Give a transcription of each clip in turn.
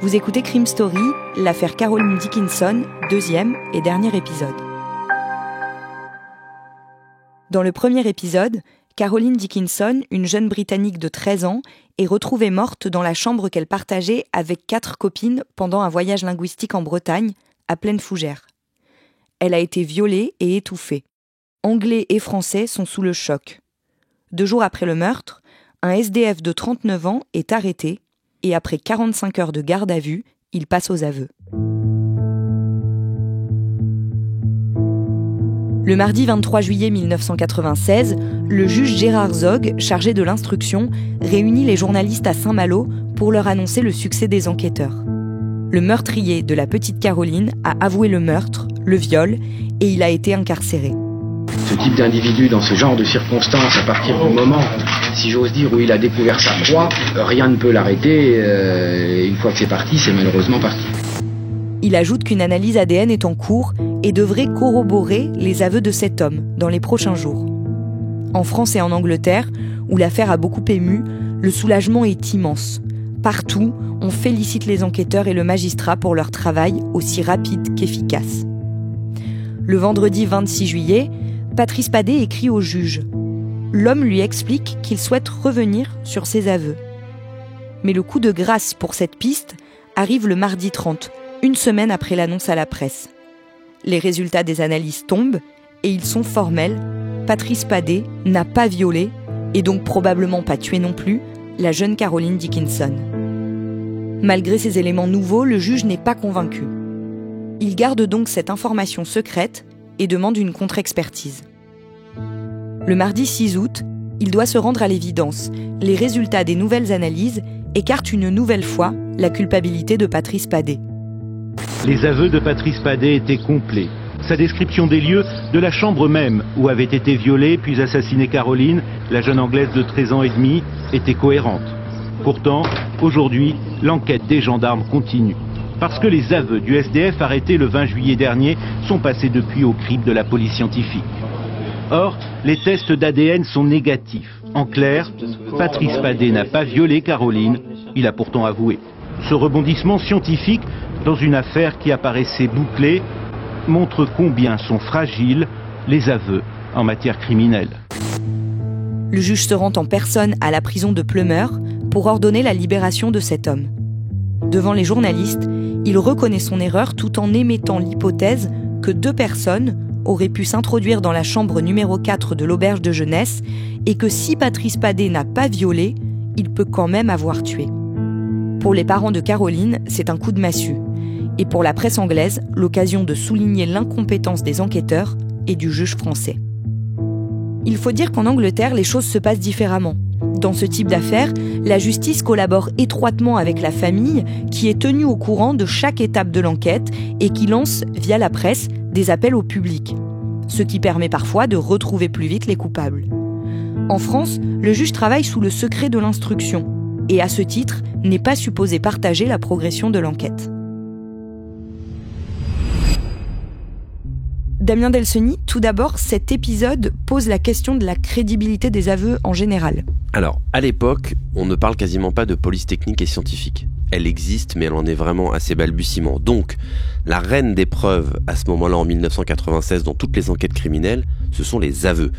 Vous écoutez Crime Story, l'affaire Caroline Dickinson, 2e et dernier épisode. Dans le premier épisode, Caroline Dickinson, une jeune Britannique de 13 ans, est retrouvée morte dans la chambre qu'elle partageait avec 4 copines pendant un voyage linguistique en Bretagne, à Pleine Fougère. Elle a été violée et étouffée. Anglais et Français sont sous le choc. 2 jours après le meurtre, un SDF de 39 ans est arrêté et après 45 heures de garde à vue, il passe aux aveux. Le mardi 23 juillet 1996, le juge Gérard Zog, chargé de l'instruction, réunit les journalistes à Saint-Malo pour leur annoncer le succès des enquêteurs. Le meurtrier de la petite Caroline a avoué le meurtre, le viol, et il a été incarcéré. Ce type d'individu, dans ce genre de circonstances, à partir du moment, si j'ose dire, où il a découvert sa proie, rien ne peut l'arrêter. Une fois que c'est parti, c'est malheureusement parti. Il ajoute qu'une analyse ADN est en cours et devrait corroborer les aveux de cet homme dans les prochains jours. En France et en Angleterre, où l'affaire a beaucoup ému, le soulagement est immense. Partout, on félicite les enquêteurs et le magistrat pour leur travail aussi rapide qu'efficace. Le vendredi 26 juillet, Patrice Padet écrit au juge. L'homme lui explique qu'il souhaite revenir sur ses aveux. Mais le coup de grâce pour cette piste arrive le mardi 30, une semaine après l'annonce à la presse. Les résultats des analyses tombent et ils sont formels. Patrice Padet n'a pas violé, et donc probablement pas tué non plus, la jeune Caroline Dickinson. Malgré ces éléments nouveaux, le juge n'est pas convaincu. Il garde donc cette information secrète et demande une contre-expertise. Le mardi 6 août, il doit se rendre à l'évidence. Les résultats des nouvelles analyses écartent une nouvelle fois la culpabilité de Patrice Padet. Les aveux de Patrice Padet étaient complets. Sa description des lieux, de la chambre même où avait été violée puis assassinée Caroline, la jeune Anglaise de 13 ans et demi, était cohérente. Pourtant, aujourd'hui, l'enquête des gendarmes continue. Parce que les aveux du SDF arrêté le 20 juillet dernier sont passés depuis au crible de la police scientifique. Or, les tests d'ADN sont négatifs. En clair, Patrice Padet n'a pas violé Caroline, il a pourtant avoué. Ce rebondissement scientifique, dans une affaire qui apparaissait bouclée, montre combien sont fragiles les aveux en matière criminelle. Le juge se rend en personne à la prison de Pleumeur pour ordonner la libération de cet homme. Devant les journalistes, il reconnaît son erreur tout en émettant l'hypothèse que 2 personnes auraient pu s'introduire dans la chambre numéro 4 de l'auberge de jeunesse et que si Patrice Padet n'a pas violé, il peut quand même avoir tué. Pour les parents de Caroline, c'est un coup de massue. Et pour la presse anglaise, l'occasion de souligner l'incompétence des enquêteurs et du juge français. Il faut dire qu'en Angleterre, les choses se passent différemment. Dans ce type d'affaires, la justice collabore étroitement avec la famille qui est tenue au courant de chaque étape de l'enquête et qui lance, via la presse, des appels au public. Ce qui permet parfois de retrouver plus vite les coupables. En France, le juge travaille sous le secret de l'instruction et à ce titre, n'est pas supposé partager la progression de l'enquête. Damien Delceni, tout d'abord, cet épisode pose la question de la crédibilité des aveux en général. Alors, à l'époque, on ne parle quasiment pas de police technique et scientifique. Elle existe, mais elle en est vraiment à ses balbutiements. Donc, la reine des preuves, à ce moment-là, en 1996, dans toutes les enquêtes criminelles, ce sont les aveux.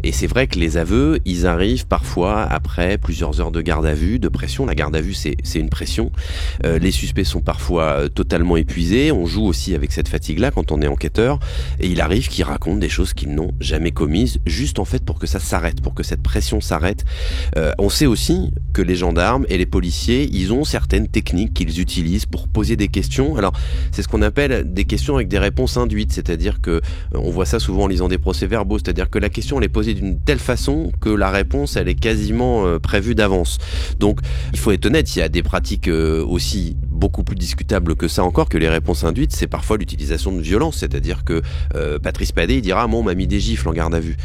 Et c'est vrai que les aveux, ils arrivent parfois après plusieurs heures de garde à vue, de pression. La garde à vue, c'est une pression. Les suspects sont parfois totalement épuisés. On joue aussi avec cette fatigue-là quand on est enquêteur. Et il arrive qu'ils racontent des choses qu'ils n'ont jamais commises, juste en fait pour que ça s'arrête, pour que cette pression s'arrête. On sait aussi que les gendarmes et les policiers, ils ont certaines techniques qu'ils utilisent pour poser des questions. Alors, c'est ce qu'on appelle des questions avec des réponses induites, c'est-à-dire que on voit ça souvent en lisant des procès-verbaux, c'est-à-dire que la question elle est posée d'une telle façon que la réponse elle est quasiment prévue d'avance. Donc, il faut être honnête, il y a des pratiques aussi beaucoup plus discutables que ça encore, que les réponses induites, c'est parfois l'utilisation de violence, c'est-à-dire que Patrice Padet il dira bon, on m'a mis des gifles en garde à vue.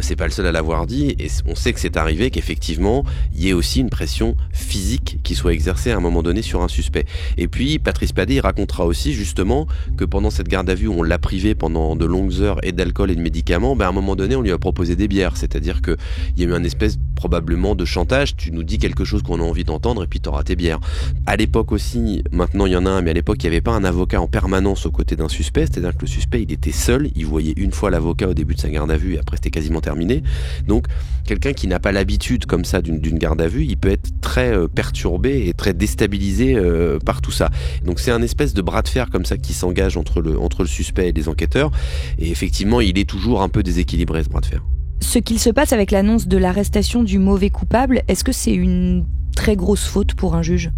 C'est pas le seul à l'avoir dit, et on sait que c'est arrivé qu'effectivement il y ait aussi une pression physique qui soit exercée à un moment donné sur un suspect. Et puis Patrice Padet il racontera aussi justement que pendant cette garde à vue où on l'a privé pendant de longues heures et d'alcool et de médicaments, à un moment donné on lui a proposé des bières, c'est-à-dire que il y a eu un espèce probablement de chantage, tu nous dis quelque chose qu'on a envie d'entendre et puis t'auras tes bières. À l'époque aussi États-Unis, maintenant il y en a un, mais à l'époque il n'y avait pas un avocat en permanence aux côtés d'un suspect, c'est-à-dire que le suspect il était seul, il voyait une fois l'avocat au début de sa garde à vue et après c'était quasiment terminé. Donc quelqu'un qui n'a pas l'habitude comme ça d'une garde à vue, il peut être très perturbé et très déstabilisé par tout ça. Donc c'est un espèce de bras de fer comme ça qui s'engage entre le suspect et les enquêteurs, et effectivement il est toujours un peu déséquilibré ce bras de fer. Ce qu'il se passe avec l'annonce de l'arrestation du mauvais coupable, est-ce que c'est une très grosse faute pour un juge ?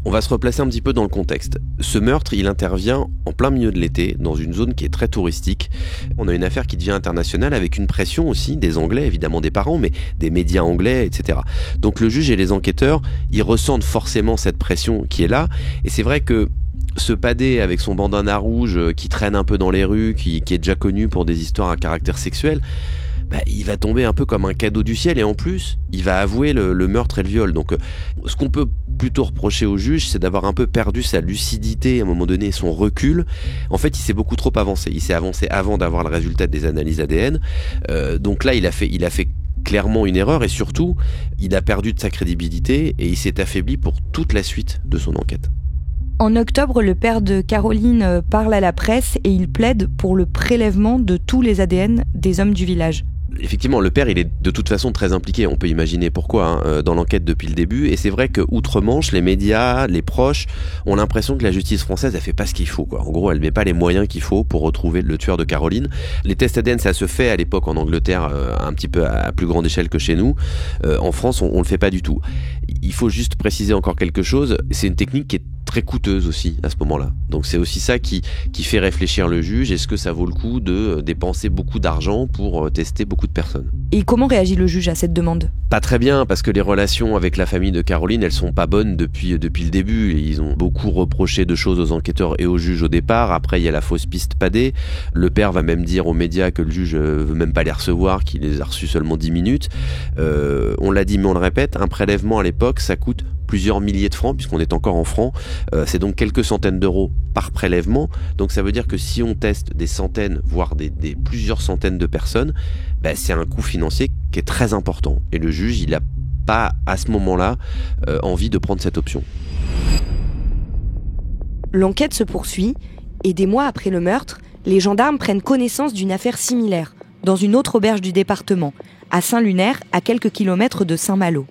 On va se replacer un petit peu dans le contexte. Ce meurtre, il intervient en plein milieu de l'été, dans une zone qui est très touristique. On a une affaire qui devient internationale avec une pression aussi des Anglais, évidemment des parents, mais des médias anglais, etc. Donc le juge et les enquêteurs, ils ressentent forcément cette pression qui est là. Et c'est vrai que ce padé avec son bandana rouge qui traîne un peu dans les rues, qui est déjà connu pour des histoires à caractère sexuel, il va tomber un peu comme un cadeau du ciel, et en plus, il va avouer le meurtre et le viol. Donc, ce qu'on peut plutôt reprocher au juge, c'est d'avoir un peu perdu sa lucidité, à un moment donné, son recul. En fait, il s'est beaucoup trop avancé. Il s'est avancé avant d'avoir le résultat des analyses ADN. Donc là, il a fait clairement une erreur, et surtout, il a perdu de sa crédibilité et il s'est affaibli pour toute la suite de son enquête. En octobre, le père de Caroline parle à la presse et il plaide pour le prélèvement de tous les ADN des hommes du village. Effectivement, le père, il est de toute façon très impliqué, on peut imaginer pourquoi, dans l'enquête depuis le début, et c'est vrai que outre-Manche, les médias, les proches ont l'impression que la justice française, elle fait pas ce qu'il faut, quoi. En gros, elle met pas les moyens qu'il faut pour retrouver le tueur de Caroline. Les tests ADN, ça se fait à l'époque en Angleterre, un petit peu à plus grande échelle que chez nous. En France, on le fait pas du tout. Il faut juste préciser encore quelque chose, c'est une technique qui est très coûteuse aussi à ce moment-là. Donc c'est aussi ça qui fait réfléchir le juge. Est-ce que ça vaut le coup de dépenser beaucoup d'argent pour tester beaucoup de personnes ? Et comment réagit le juge à cette demande ? Pas très bien, parce que les relations avec la famille de Caroline, elles sont pas bonnes depuis le début. Et ils ont beaucoup reproché de choses aux enquêteurs et aux juges au départ. Après, il y a la fausse piste padée. Le père va même dire aux médias que le juge veut même pas les recevoir, qu'il les a reçus seulement 10 minutes. On l'a dit, mais on le répète, un prélèvement à l'époque, ça coûte plusieurs milliers de francs, puisqu'on est encore en francs. C'est donc quelques centaines d'euros par prélèvement. Donc ça veut dire que si on teste des centaines, voire des plusieurs centaines de personnes, c'est un coût financier qui est très important. Et le juge, il n'a pas, à ce moment-là, envie de prendre cette option. L'enquête se poursuit, et des mois après le meurtre, les gendarmes prennent connaissance d'une affaire similaire, dans une autre auberge du département, à Saint-Lunaire, à quelques kilomètres de Saint-Malo.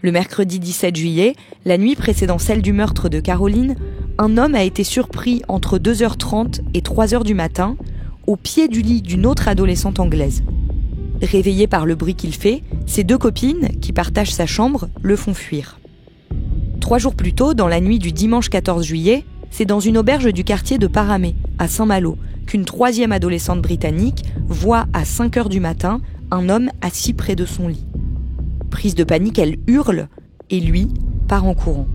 Le mercredi 17 juillet, la nuit précédant celle du meurtre de Caroline, un homme a été surpris entre 2h30 et 3h du matin, au pied du lit d'une autre adolescente anglaise. Réveillé par le bruit qu'il fait, ses deux copines, qui partagent sa chambre, le font fuir. 3 jours plus tôt, dans la nuit du dimanche 14 juillet, c'est dans une auberge du quartier de Paramé, à Saint-Malo, qu'une troisième adolescente britannique voit à 5h du matin un homme assis près de son lit. Prise de panique, elle hurle et lui part en courant.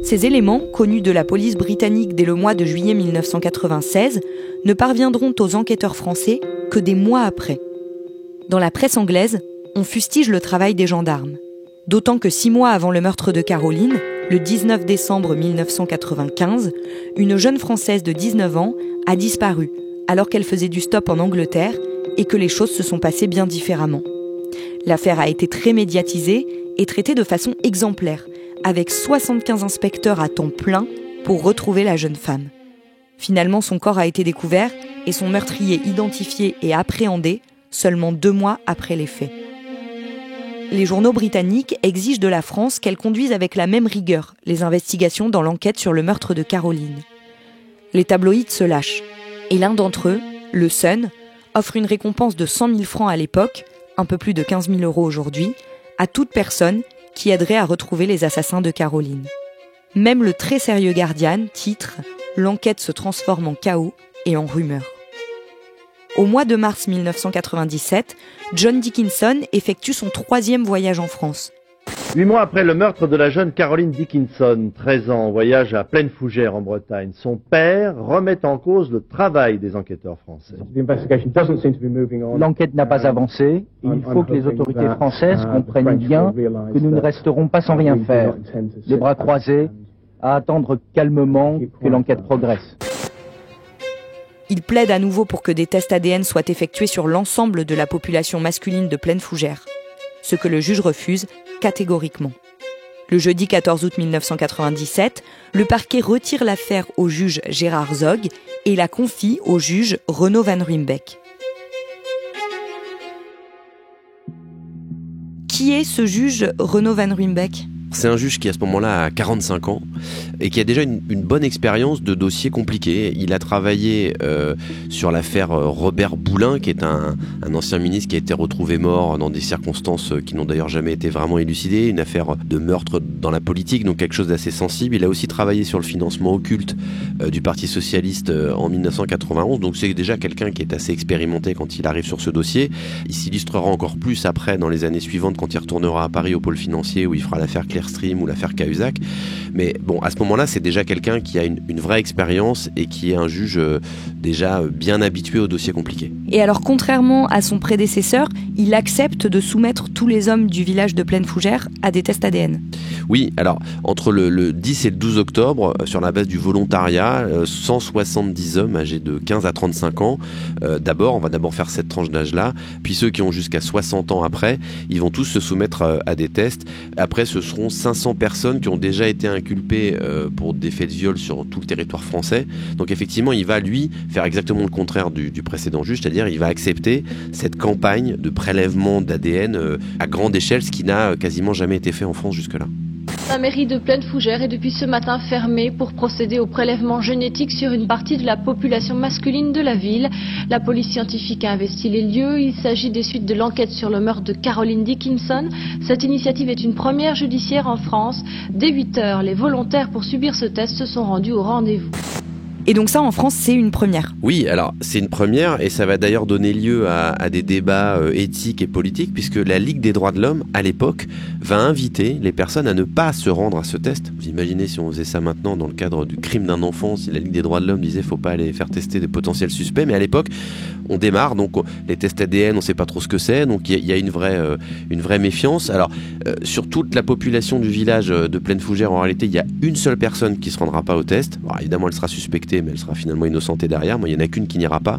Ces éléments, connus de la police britannique dès le mois de juillet 1996, ne parviendront aux enquêteurs français que des mois après. Dans la presse anglaise, on fustige le travail des gendarmes. D'autant que 6 mois avant le meurtre de Caroline, le 19 décembre 1995, une jeune Française de 19 ans a disparu alors qu'elle faisait du stop en Angleterre et que les choses se sont passées bien différemment. L'affaire a été très médiatisée et traitée de façon exemplaire, avec 75 inspecteurs à temps plein pour retrouver la jeune femme. Finalement, son corps a été découvert et son meurtrier identifié et appréhendé seulement 2 mois après les faits. Les journaux britanniques exigent de la France qu'elle conduise avec la même rigueur les investigations dans l'enquête sur le meurtre de Caroline. Les tabloïds se lâchent, et l'un d'entre eux, le Sun, offre une récompense de 100 000 francs à l'époque, un peu plus de 15 000 € aujourd'hui, à toute personne qui aiderait à retrouver les assassins de Caroline. Même le très sérieux Guardian titre « L'enquête se transforme en chaos et en rumeur ». Au mois de mars 1997, John Dickinson effectue son 3e voyage en France. 8 mois après le meurtre de la jeune Caroline Dickinson, 13 ans, voyage à Plaine Fougère en Bretagne. Son père remet en cause le travail des enquêteurs français. L'enquête n'a pas avancé. Il faut que les autorités françaises comprennent bien que nous ne resterons pas sans rien faire, les bras croisés, à attendre calmement que l'enquête progresse. Il plaide à nouveau pour que des tests ADN soient effectués sur l'ensemble de la population masculine de Plaine Fougère, ce que le juge refuse catégoriquement. Le jeudi 14 août 1997, le parquet retire l'affaire au juge Gérard Zog et la confie au juge Renaud Van Ruymbeck. Qui est ce juge Renaud Van Ruymbeck ? C'est un juge qui à ce moment-là a 45 ans et qui a déjà une bonne expérience de dossiers compliqués. Il a travaillé sur l'affaire Robert Boulin, qui est un ancien ministre qui a été retrouvé mort dans des circonstances qui n'ont d'ailleurs jamais été vraiment élucidées, une affaire de meurtre dans la politique, donc quelque chose d'assez sensible. Il a aussi travaillé sur le financement occulte du Parti Socialiste en 1991, donc c'est déjà quelqu'un qui est assez expérimenté quand il arrive sur ce dossier. Il s'illustrera encore plus après dans les années suivantes quand il retournera à Paris au pôle financier où il fera l'affaire Clearstream ou l'affaire Cahuzac. Mais bon, à ce moment-là, c'est déjà quelqu'un qui a une vraie expérience et qui est un juge déjà bien habitué aux dossiers compliqués. Et alors, contrairement à son prédécesseur, il accepte de soumettre tous les hommes du village de Plaine Fougère à des tests ADN. Oui, alors, entre le 10 et le 12 octobre, sur la base du volontariat, 170 hommes âgés de 15 à 35 ans, on va d'abord faire cette tranche d'âge-là, puis ceux qui ont jusqu'à 60 ans après, ils vont tous se soumettre à des tests. Après, ce seront 500 personnes qui ont déjà été inculpées pour des faits de viol sur tout le territoire français. Donc effectivement, il va, lui, faire exactement le contraire du précédent juge, c'est-à-dire il va accepter cette campagne de prélèvement d'ADN à grande échelle, ce qui n'a quasiment jamais été fait en France jusque-là. La mairie de Plaine Fougère est depuis ce matin fermée pour procéder au prélèvement génétique sur une partie de la population masculine de la ville. La police scientifique a investi les lieux. Il s'agit des suites de l'enquête sur le meurtre de Caroline Dickinson. Cette initiative est une première judiciaire en France. Dès 8h, les volontaires pour subir ce test se sont rendus au rendez-vous. Et donc ça, en France, c'est une première. Oui, alors c'est une première et ça va d'ailleurs donner lieu à des débats éthiques et politiques puisque la Ligue des droits de l'homme, à l'époque, va inviter les personnes à ne pas se rendre à ce test. Vous imaginez si on faisait ça maintenant dans le cadre du crime d'un enfant, si la Ligue des droits de l'homme disait faut pas aller faire tester des potentiels suspects, mais à l'époque, on démarre, donc les tests ADN, on sait pas trop ce que c'est, donc il y a une vraie méfiance. Alors, sur toute la population du village de Plaine Fougère, en réalité, il y a une seule personne qui se rendra pas au test. Alors, évidemment, elle sera suspectée, mais elle sera finalement innocentée derrière. Moi, il y en a qu'une qui n'ira pas.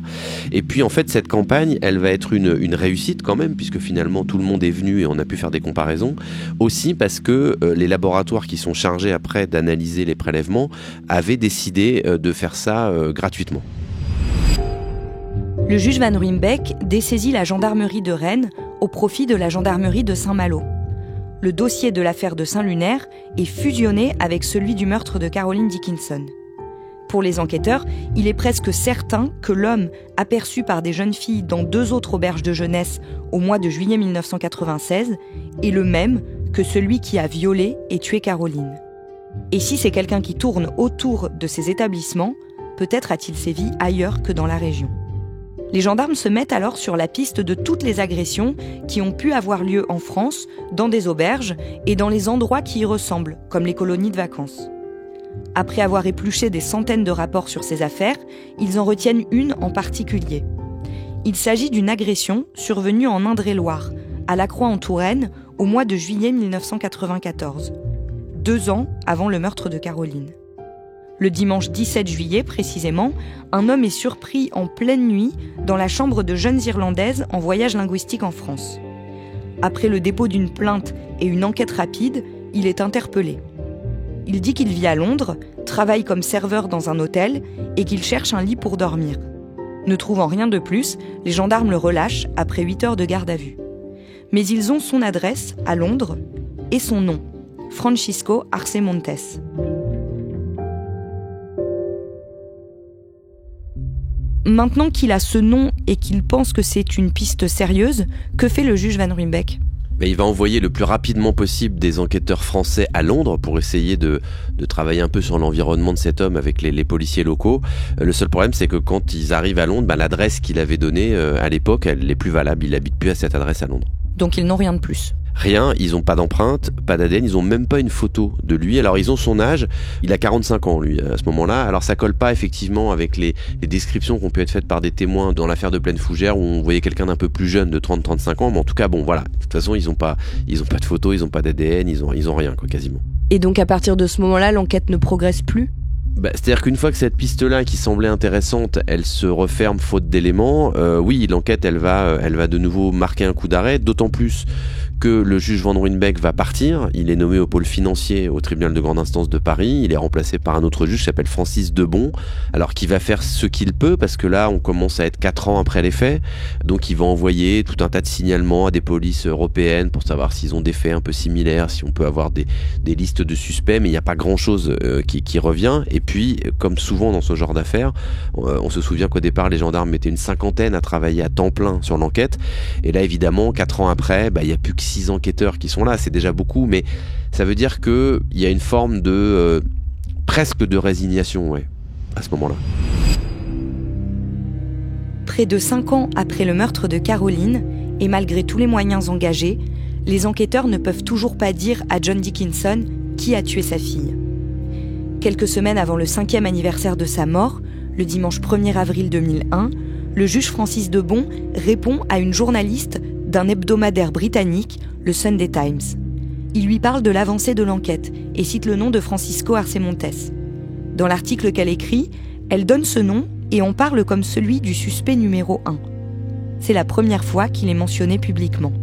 Et puis, en fait, cette campagne, elle va être une réussite quand même, puisque finalement, tout le monde est venu et on a pu faire des comparaisons. Aussi parce que les laboratoires qui sont chargés après d'analyser les prélèvements avaient décidé de faire ça gratuitement. Le juge Van Ruymbeck dessaisit la gendarmerie de Rennes au profit de la gendarmerie de Saint-Malo. Le dossier de l'affaire de Saint-Lunaire est fusionné avec celui du meurtre de Caroline Dickinson. Pour les enquêteurs, il est presque certain que l'homme aperçu par des jeunes filles dans 2 autres auberges de jeunesse au mois de juillet 1996 est le même que celui qui a violé et tué Caroline. Et si c'est quelqu'un qui tourne autour de ces établissements, peut-être a-t-il sévi ailleurs que dans la région. Les gendarmes se mettent alors sur la piste de toutes les agressions qui ont pu avoir lieu en France, dans des auberges et dans les endroits qui y ressemblent, comme les colonies de vacances. Après avoir épluché des centaines de rapports sur ces affaires, ils en retiennent une en particulier. Il s'agit d'une agression survenue en Indre-et-Loire, à La Croix-en-Touraine, au mois de juillet 1994, 2 ans avant le meurtre de Caroline. Le dimanche 17 juillet, précisément, un homme est surpris en pleine nuit dans la chambre de jeunes Irlandaises en voyage linguistique en France. Après le dépôt d'une plainte et une enquête rapide, il est interpellé. Il dit qu'il vit à Londres, travaille comme serveur dans un hôtel et qu'il cherche un lit pour dormir. Ne trouvant rien de plus, les gendarmes le relâchent après 8 heures de garde à vue. Mais ils ont son adresse à Londres et son nom, Francisco Arce Montes. Maintenant qu'il a ce nom et qu'il pense que c'est une piste sérieuse, que fait le juge Van Ruymbeck ? Il va envoyer le plus rapidement possible des enquêteurs français à Londres pour essayer de travailler un peu sur l'environnement de cet homme avec les policiers locaux. Le seul problème, c'est que quand ils arrivent à Londres, l'adresse qu'il avait donnée à l'époque, elle n'est plus valable. Il n'habite plus à cette adresse à Londres. Donc ils n'ont rien de plus. Rien, ils n'ont pas d'empreinte, pas d'ADN, ils n'ont même pas une photo de lui. Alors ils ont son âge, il a 45 ans lui à ce moment-là. Alors ça colle pas effectivement avec les descriptions qui ont pu être faites par des témoins dans l'affaire de Plaine Fougère où on voyait quelqu'un d'un peu plus jeune de 30-35 ans. Mais en tout cas bon voilà, de toute façon ils ont pas de photo, ils ont pas d'ADN, ils ont rien quoi quasiment. Et donc à partir de ce moment-là, l'enquête ne progresse plus ? C'est-à-dire qu'une fois que cette piste-là, qui semblait intéressante, elle se referme faute d'éléments, oui, l'enquête, elle va de nouveau marquer un coup d'arrêt, d'autant plus que le juge Van Ruynbeck va partir. Il est nommé au pôle financier au tribunal de grande instance de Paris. Il est remplacé par un autre juge qui s'appelle Francis Debon, alors qui va faire ce qu'il peut, parce que là on commence à être 4 ans après les faits, donc il va envoyer tout un tas de signalements à des polices européennes pour savoir s'ils ont des faits un peu similaires, si on peut avoir des listes de suspects, mais il n'y a pas grand chose qui revient. Et puis, comme souvent dans ce genre d'affaires, on se souvient qu'au départ les gendarmes mettaient une 50aine à travailler à temps plein sur l'enquête, et là évidemment 4 ans après, il n'y a plus que 6 enquêteurs qui sont là, c'est déjà beaucoup, mais ça veut dire qu'il y a une forme de presque de résignation, à ce moment-là. Près de 5 ans après le meurtre de Caroline, et malgré tous les moyens engagés, les enquêteurs ne peuvent toujours pas dire à John Dickinson qui a tué sa fille. Quelques semaines avant le 5e anniversaire de sa mort, le dimanche 1er avril 2001, le juge Francis Debon répond à une journaliste d'un hebdomadaire britannique, le Sunday Times. Il lui parle de l'avancée de l'enquête et cite le nom de Francisco Arce Montes. Dans l'article qu'elle écrit, elle donne ce nom et on parle comme celui du suspect numéro 1. C'est la première fois qu'il est mentionné publiquement.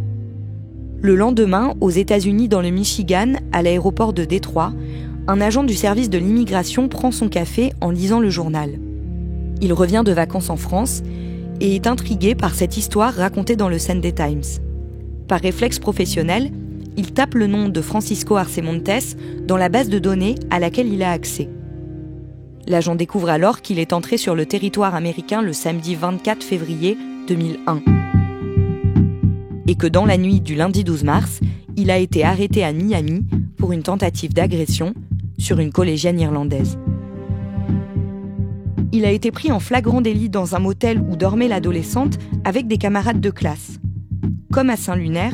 Le lendemain, aux États-Unis, dans le Michigan, à l'aéroport de Détroit, un agent du service de l'immigration prend son café en lisant le journal. Il revient de vacances en France et est intrigué par cette histoire racontée dans le Sunday Times. Par réflexe professionnel, il tape le nom de Francisco Arce Montes dans la base de données à laquelle il a accès. L'agent découvre alors qu'il est entré sur le territoire américain le samedi 24 février 2001. Et que dans la nuit du lundi 12 mars, il a été arrêté à Miami pour une tentative d'agression sur une collégienne irlandaise. Il a été pris en flagrant délit dans un motel où dormait l'adolescente avec des camarades de classe, comme à Saint-Lunaire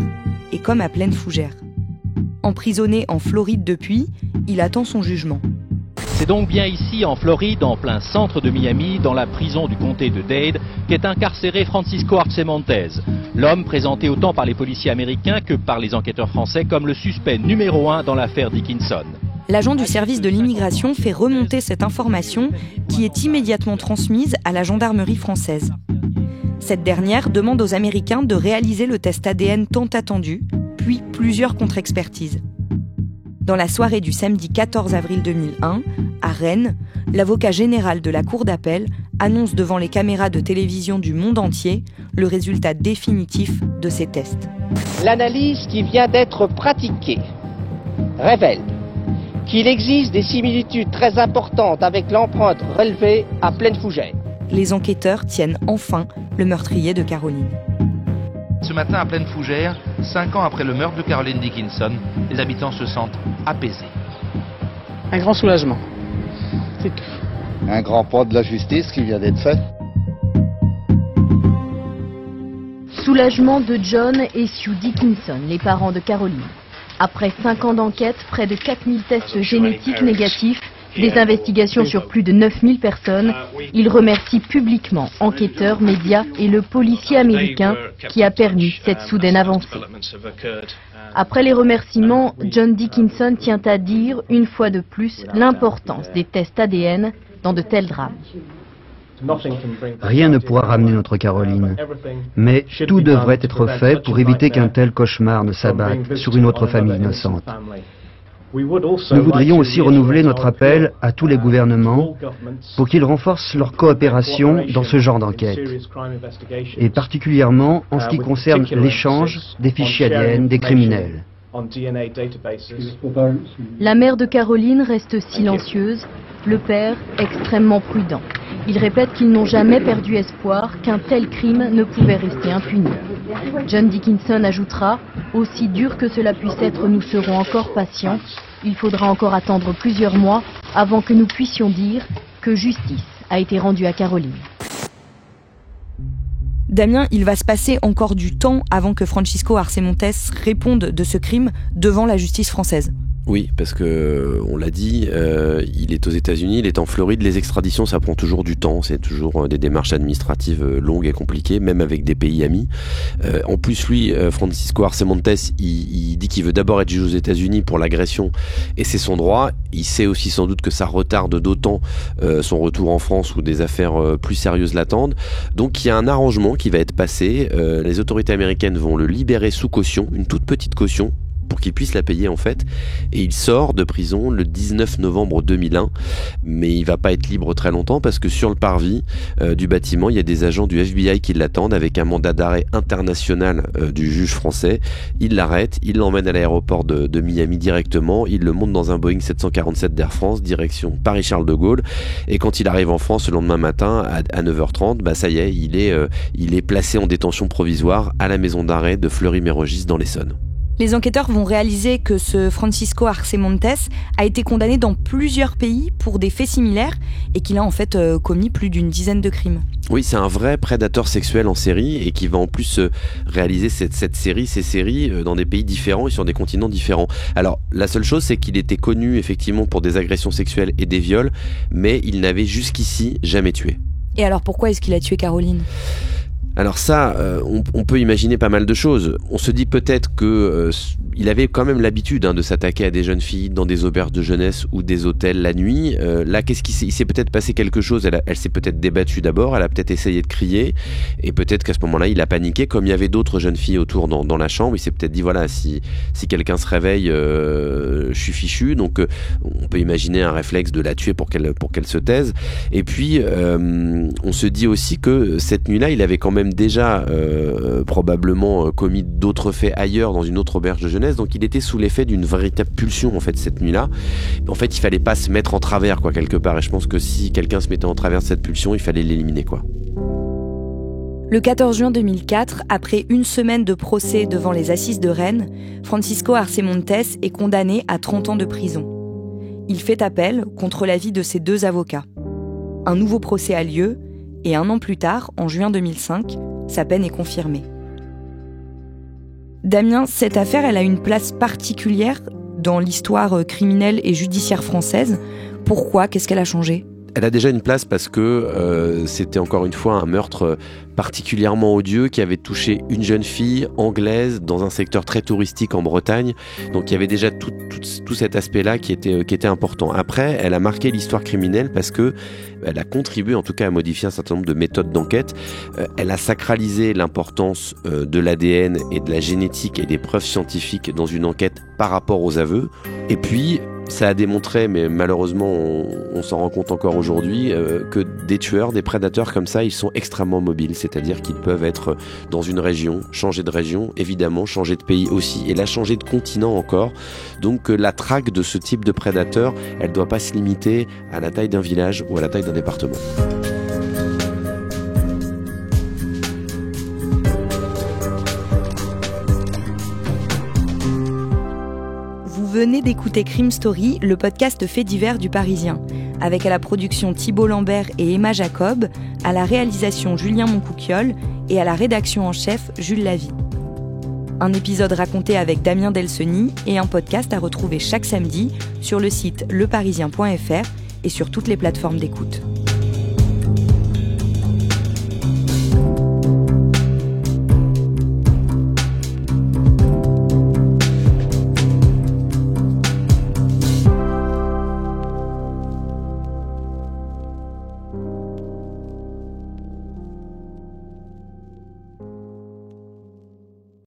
et comme à Plaine Fougère. Emprisonné en Floride depuis, il attend son jugement. C'est donc bien ici, en Floride, en plein centre de Miami, dans la prison du comté de Dade, qu'est incarcéré Francisco Arce Montes, l'homme présenté autant par les policiers américains que par les enquêteurs français comme le suspect numéro 1 dans l'affaire Dickinson. L'agent du service de l'immigration fait remonter cette information qui est immédiatement transmise à la gendarmerie française. Cette dernière demande aux Américains de réaliser le test ADN tant attendu, puis plusieurs contre-expertises. Dans la soirée du samedi 14 avril 2001, à Rennes, l'avocat général de la Cour d'appel annonce devant les caméras de télévision du monde entier le résultat définitif de ces tests. L'analyse qui vient d'être pratiquée révèle qu'il existe des similitudes très importantes avec l'empreinte relevée à Plaine Fougère. Les enquêteurs tiennent enfin le meurtrier de Caroline. Ce matin à Plaine Fougère, 5 ans après le meurtre de Caroline Dickinson, les habitants se sentent apaisés. Un grand soulagement. C'est tout. Un grand pas de la justice qui vient d'être fait. Soulagement de John et Sue Dickinson, les parents de Caroline. Après 5 ans d'enquête, près de 4000 tests génétiques négatifs, des investigations sur plus de 9000 personnes, ils remercient publiquement enquêteurs, médias et le policier américain qui a permis cette soudaine avancée. Après les remerciements, John Dickinson tient à dire, une fois de plus, l'importance des tests ADN dans de tels drames. Rien ne pourra ramener notre Caroline, mais tout devrait être fait pour éviter qu'un tel cauchemar ne s'abatte sur une autre famille innocente. Nous voudrions aussi renouveler notre appel à tous les gouvernements pour qu'ils renforcent leur coopération dans ce genre d'enquête, et particulièrement en ce qui concerne l'échange des fichiers ADN des criminels. La mère de Caroline reste silencieuse, le père extrêmement prudent. Il répète qu'ils n'ont jamais perdu espoir qu'un tel crime ne pouvait rester impuni. John Dickinson ajoutera « Aussi dur que cela puisse être, nous serons encore patients. Il faudra encore attendre plusieurs mois avant que nous puissions dire que justice a été rendue à Caroline. » Damien, il va se passer encore du temps avant que Francisco Arce Montes réponde de ce crime devant la justice française. Oui, parce que on l'a dit, il est aux États-Unis, il est en Floride. Les extraditions, ça prend toujours du temps. C'est toujours des démarches administratives longues et compliquées, même avec des pays amis. En plus, lui, Francisco Arce Montes, il dit qu'il veut d'abord être juge aux États-Unis pour l'agression, et c'est son droit. Il sait aussi sans doute que ça retarde d'autant son retour en France où des affaires plus sérieuses l'attendent. Donc, il y a un arrangement qui va être passé. Les autorités américaines vont le libérer sous caution, une toute petite caution, pour qu'il puisse la payer en fait, et il sort de prison le 19 novembre 2001, mais il va pas être libre très longtemps parce que sur le parvis du bâtiment, il y a des agents du FBI qui l'attendent avec un mandat d'arrêt international du juge français. Il l'arrête, il l'emmène à l'aéroport de Miami directement, il le monte dans un Boeing 747 d'Air France, direction Paris-Charles de Gaulle, et quand il arrive en France le lendemain matin à 9h30, bah ça y est, il est placé en détention provisoire à la maison d'arrêt de Fleury-Mérogis dans l'Essonne. Les enquêteurs vont réaliser que ce Francisco Arce Montes a été condamné dans plusieurs pays pour des faits similaires et qu'il a en fait commis plus d'une dizaine de crimes. Oui, c'est un vrai prédateur sexuel en série et qui va en plus réaliser ces séries dans des pays différents et sur des continents différents. Alors, la seule chose, c'est qu'il était connu effectivement pour des agressions sexuelles et des viols, mais il n'avait jusqu'ici jamais tué. Et alors pourquoi est-ce qu'il a tué Caroline ? Alors ça, on peut imaginer pas mal de choses. On se dit peut-être que il avait quand même l'habitude de s'attaquer à des jeunes filles dans des auberges de jeunesse ou des hôtels la nuit. Là, il s'est peut-être passé quelque chose. Elle s'est peut-être débattue d'abord. Elle a peut-être essayé de crier et peut-être qu'à ce moment-là, il a paniqué. Comme il y avait d'autres jeunes filles autour dans la chambre, il s'est peut-être dit voilà, si quelqu'un se réveille, je suis fichu. Donc, on peut imaginer un réflexe de la tuer pour qu'elle se taise. Et puis, on se dit aussi que cette nuit-là, il avait quand même déjà probablement commis d'autres faits ailleurs dans une autre auberge de jeunesse, donc il était sous l'effet d'une véritable pulsion en fait cette nuit-là. En fait, il fallait pas se mettre en travers quoi quelque part, et je pense que si quelqu'un se mettait en travers de cette pulsion, il fallait l'éliminer quoi. Le 14 juin 2004, après une semaine de procès devant les assises de Rennes, Francisco Arce Montes est condamné à 30 ans de prison. Il fait appel contre l'avis de ses 2 avocats. Un nouveau procès a lieu et 1 an plus tard, en juin 2005, sa peine est confirmée. Damien, cette affaire, elle a une place particulière dans l'histoire criminelle et judiciaire française. Pourquoi ? Qu'est-ce qu'elle a changé ? Elle a déjà une place parce que c'était encore une fois un meurtre particulièrement odieux qui avait touché une jeune fille anglaise dans un secteur très touristique en Bretagne. Donc il y avait déjà tout cet aspect-là qui était important. Après, elle a marqué l'histoire criminelle parce que elle a contribué en tout cas à modifier un certain nombre de méthodes d'enquête. Elle a sacralisé l'importance de l'ADN et de la génétique et des preuves scientifiques dans une enquête par rapport aux aveux. Et puis, ça a démontré, mais malheureusement on s'en rend compte encore aujourd'hui, que des tueurs, des prédateurs comme ça, ils sont extrêmement mobiles, c'est-à-dire qu'ils peuvent être dans une région, changer de région, évidemment, changer de pays aussi, et là changer de continent encore. Donc la traque de ce type de prédateur, elle ne doit pas se limiter à la taille d'un village ou à la taille d'un département. Vous venez d'écouter Crime Story, le podcast fait divers du Parisien, avec à la production Thibault Lambert et Emma Jacob, à la réalisation Julien Moncouquiol et à la rédaction en chef Jules Lavie. Un épisode raconté avec Damien Delseny et un podcast à retrouver chaque samedi sur le site leparisien.fr et sur toutes les plateformes d'écoute.